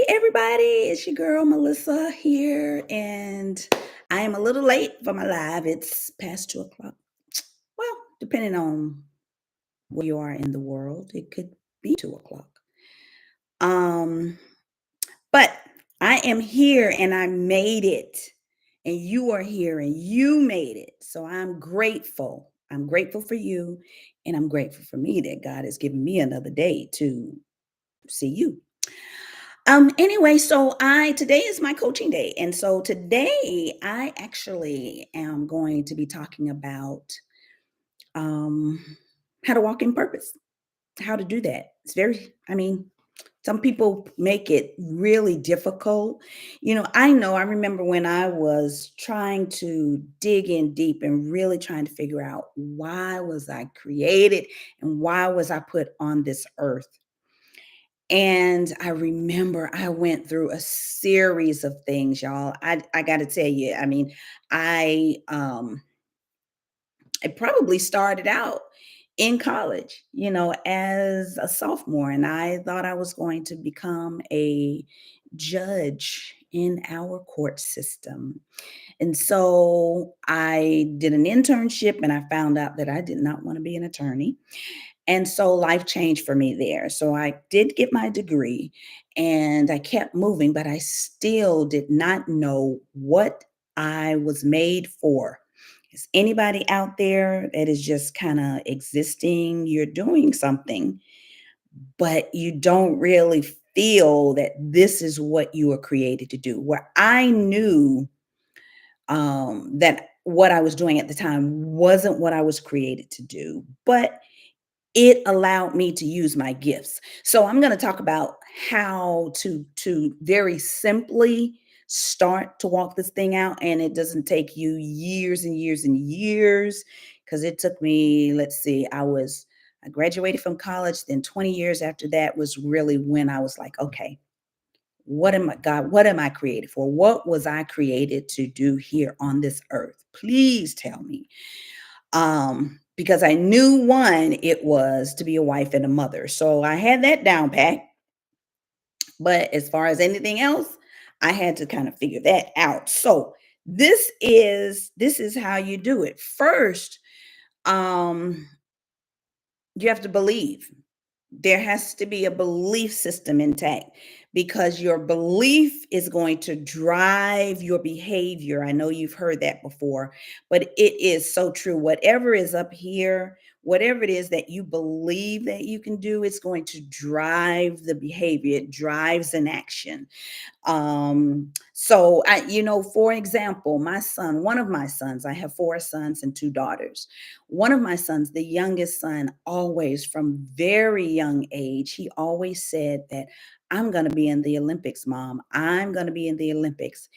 Everybody, it's your girl Melissa here, and I am a little late for my live. It's past 2 o'clock. Well, depending on where you are in the world, it could be 2 o'clock. Um, but I am here and I made it, and you are here and you made it. So I'm grateful. I'm grateful for you, and I'm grateful for me that God has given me another day to see you. Anyway, so I today is my coaching day. And so today I actually am going to be talking about um how to walk in purpose, how to do that. It's very, some people make it really difficult. I remember when I was trying to dig in deep and really trying to figure out why was I created and why was I put on this earth. And I remember I went through a series of things, y'all. I gotta tell you, I it probably started out in college, as a sophomore, and I thought I was going to become a judge in our court system. And so I did an internship and I found out that I did not want to be an attorney. And so life changed for me there. So I did get my degree and I kept moving, but I still did not know what I was made for. Is anybody out there that is just kind of existing? You're doing something, but you don't really feel that this is what you were created to do. Where I knew that what I was doing at the time wasn't what I was created to do, but it allowed me to use my gifts. So I'm going to talk about how to very simply start to walk this thing out, and it doesn't take you years and years and years, because it took me, let's see, I graduated from college, then 20 years after that was really when I was like, okay, what am I created for? What was I created to do here on this earth? Please tell me. Because I knew, one, it was to be a wife and a mother. So I had that down pat. But as far as anything else, I had to kind of figure that out. So this is how you do it. First, um, you have to believe. There has to be a belief system intact, because your belief is going to drive your behavior. I know you've heard that before, but it is so true. Whatever is up here, whatever it is that you believe that you can do, it's going to drive the behavior. It drives an action. So for example, my son, one of my sons, I have four sons and two daughters. One of my sons, the youngest son, always from very young age, he always said that I'm going to be in the Olympics, mom. I'm going to be in the Olympics.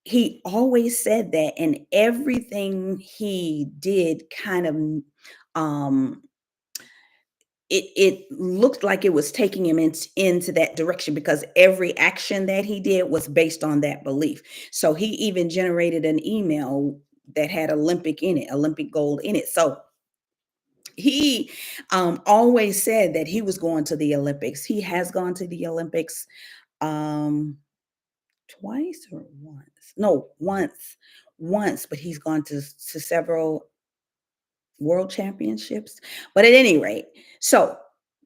He always said that, and everything he did kind of um it looked like it was taking him into that direction, because every action that he did was based on that belief. So he even generated an email that had Olympic in it, Olympic gold in it. So he always said that he was going to the Olympics. He has gone to the Olympics um, twice or once. No, once, but he's gone to several world championships. But at any rate, so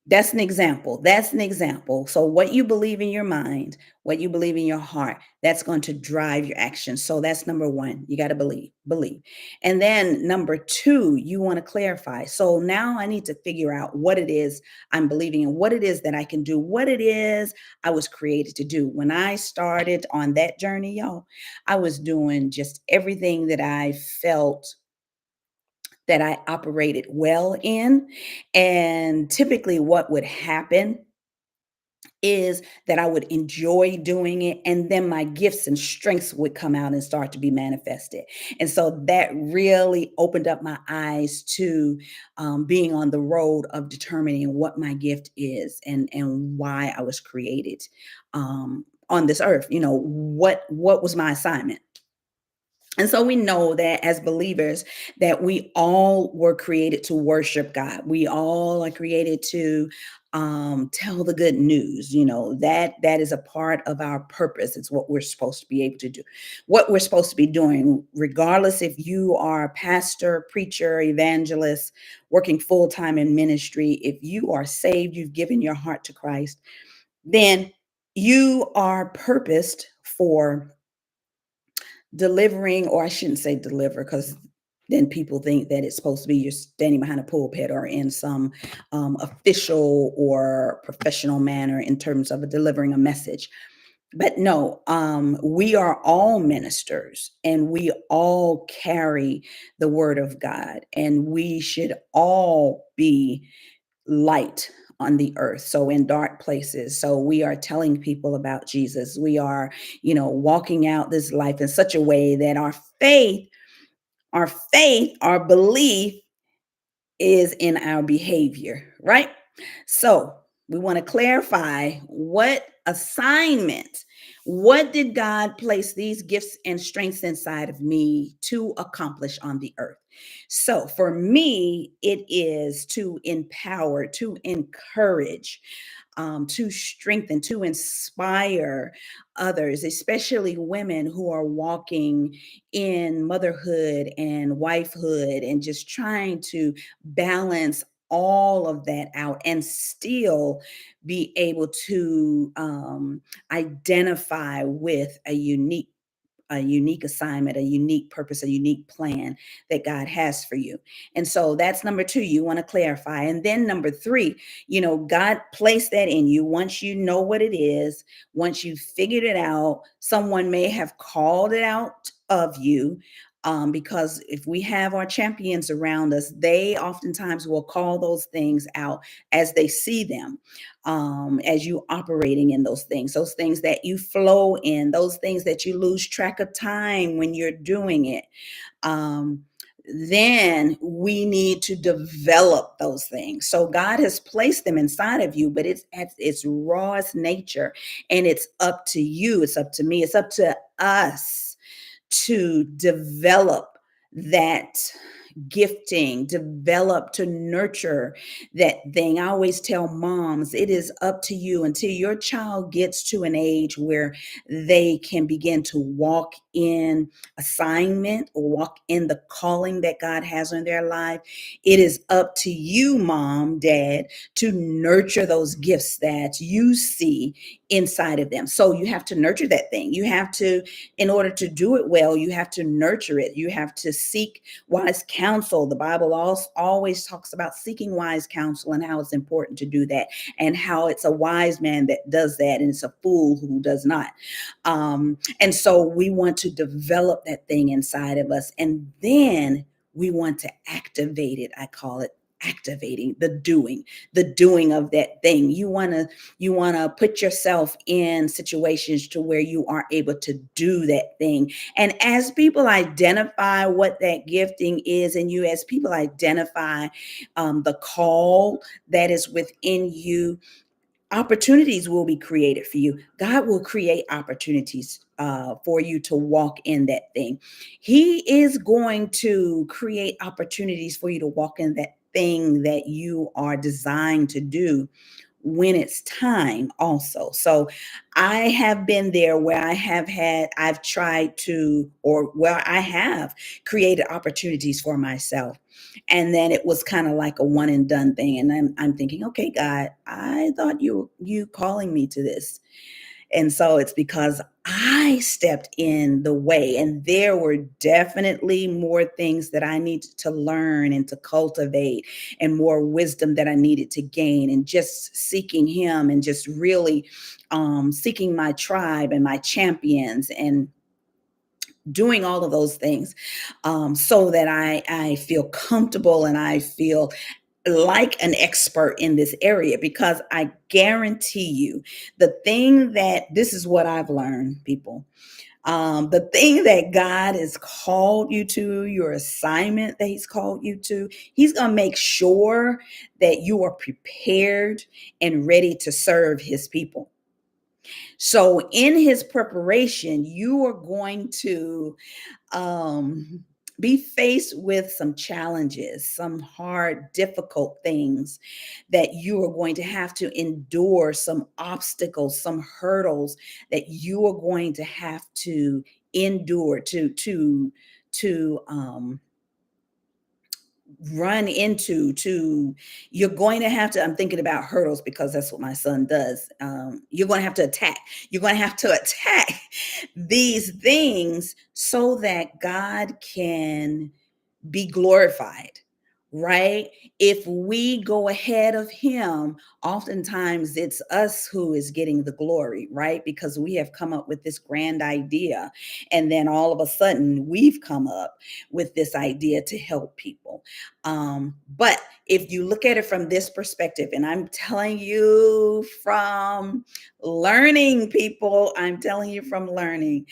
that's an example. That's an example. So what you believe in your mind, what you believe in your heart, that's going to drive your actions. So that's number one. You got to believe. And then number two, you want to clarify. So now I need to figure out what it is I'm believing in, what it is that I can do, what it is I was created to do. When I started on that journey, y'all, I was doing just everything that I felt that I operated well in. And typically, what would happen is that I would enjoy doing it, and then my gifts and strengths would come out and start to be manifested. And so that really opened up my eyes to being on the road of determining what my gift is, and why I was created on this earth. What was my assignment? And so we know that as believers, that we all were created to worship God. We all are created to tell the good news. That is a part of our purpose. It's what we're supposed to be able to do, what we're supposed to be doing, regardless if you are a pastor, preacher, evangelist, working full-time in ministry. If you are saved, you've given your heart to Christ, then you are purposed for delivering, or I shouldn't say deliver, because then people think that it's supposed to be you're standing behind a pulpit or in some official or professional manner in terms of delivering a message. But no, we are all ministers and we all carry the word of God, and we should all be light on the earth, so in dark places. So we are telling people about Jesus. We are, walking out this life in such a way that our belief is in our behavior, right? So we want to clarify what did God place these gifts and strengths inside of me to accomplish on the earth? So for me, it is to empower, to encourage, to strengthen, to inspire others, especially women who are walking in motherhood and wifehood and just trying to balance all of that out and still be able to identify with a unique assignment, a unique purpose, a unique plan that God has for you. And so that's number two, you want to clarify. And then number three, God placed that in you. Once you know what it is, once you figured it out, someone may have called it out of you. Because if we have our champions around us, they oftentimes will call those things out as they see them, as you operating in those things that you flow in, those things that you lose track of time when you're doing it. Um, then we need to develop those things. So God has placed them inside of you, but it's at its rawest nature, and it's up to you. It's up to me. It's up to us to develop that gifting, develop, to nurture that thing. I always tell moms, it is up to you until your child gets to an age where they can begin to walk in assignment or walk in the calling that God has on their life. It is up to you, mom, dad, to nurture those gifts that you see inside of them. So you have to nurture that thing. You have to, in order to do it well, you have to nurture it. You have to seek wise counsel. The Bible also always talks about seeking wise counsel and how it's important to do that, and how it's a wise man that does that and it's a fool who does not. And so we want to develop that thing inside of us, and then we want to activate it. I call it activating the doing of that thing. You want to put yourself in situations to where you are able to do that thing. And as people identify what that gifting is, and as people identify the call that is within you, opportunities will be created for you. God will create opportunities for you to walk in that thing. He is going to create opportunities for you to walk in that thing that you are designed to do when it's time also. So I have been there where I've tried to, or where I have created opportunities for myself. And then it was kind of like a one and done thing. And I'm thinking, okay, God, I thought you calling me to this. And so it's because I stepped in the way, and there were definitely more things that I needed to learn and to cultivate, and more wisdom that I needed to gain, and just seeking Him, and just really seeking my tribe and my champions, and doing all of those things, so that I feel comfortable and I feel like an expert in this area. Because I guarantee you, this is what I've learned, people. The thing that God has called you to, your assignment that He's called you to, He's going to make sure that you are prepared and ready to serve His people. So in His preparation, you are going to um be faced with some challenges, some hard, difficult things that you are going to have to endure, some obstacles, some hurdles that you are going to have to endure to run into to you're going to have to I'm thinking about hurdles because that's what my son does. You're going to have to attack. You're going to have to attack these things so that God can be glorified, right? If we go ahead of him, oftentimes it's us who is getting the glory, right? Because we have come up with this grand idea. And then all of a sudden, we've come up with this idea to help people. But if you look at it from this perspective, and I'm telling you from learning, people, I'm telling you from learning,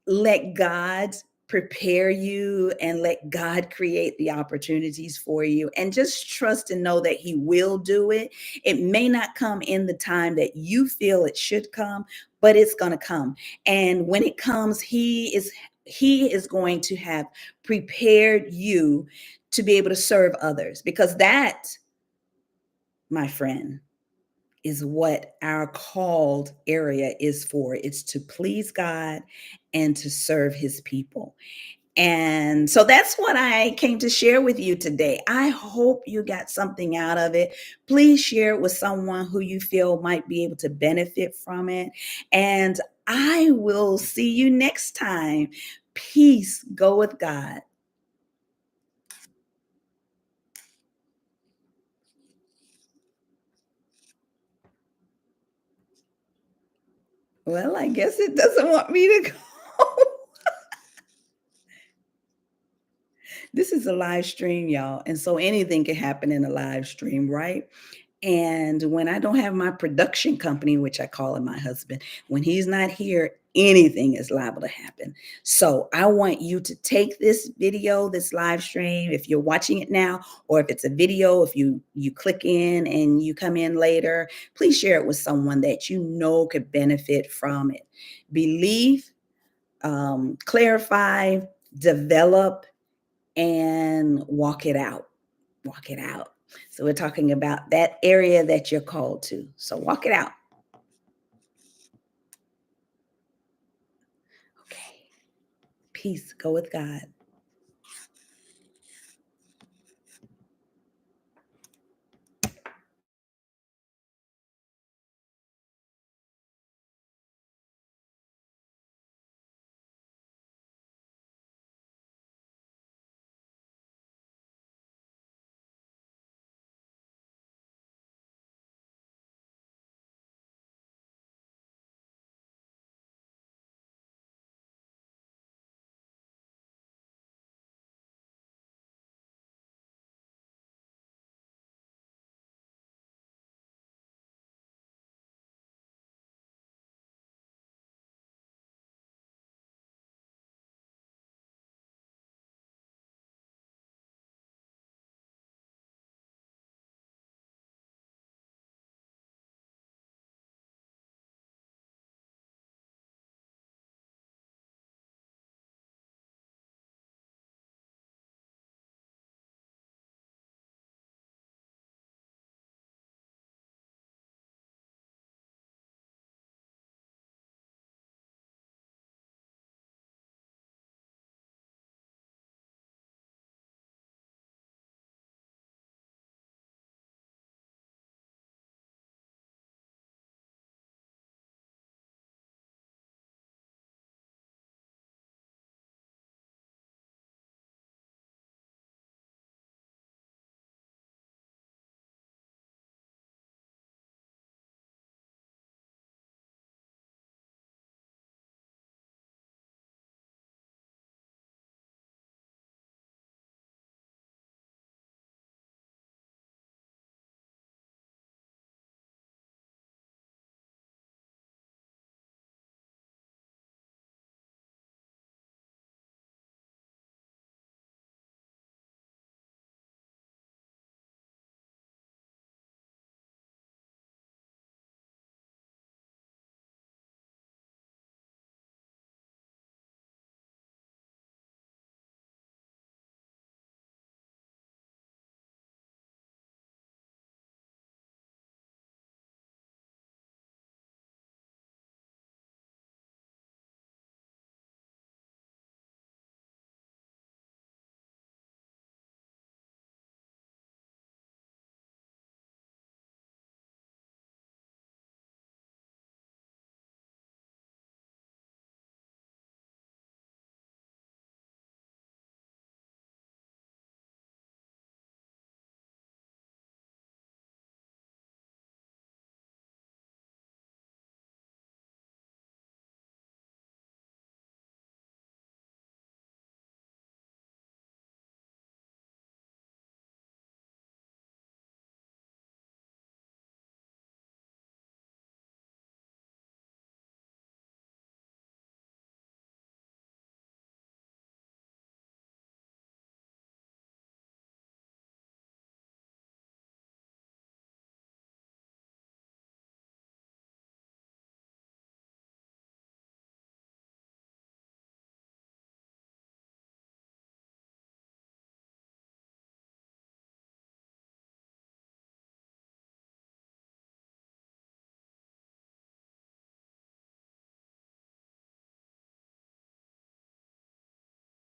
let God prepare you and let God create the opportunities for you and just trust and know that he will do it. It may not come in the time that you feel it should come, but it's going to come. And when it comes, he is going to have prepared you to be able to serve others because that, my friend, is what our called area is for. It's to please God and to serve his people. And so that's what I came to share with you today. I hope you got something out of it. Please share it with someone who you feel might be able to benefit from it. And I will see you next time. Peace. Go with God. Well, I guess it doesn't want me to go. This is a live stream, y'all. And so anything can happen in a live stream, right? And when I don't have my production company, which I call him my husband, when he's not here, anything is liable to happen. So I want you to take this video, this live stream, if you're watching it now, or if it's a video, if you click in and you come in later, please share it with someone that you know could benefit from it. Believe, clarify, develop, and walk it out. Walk it out. So we're talking about that area that you're called to. So walk it out. Okay. Peace. Go with God.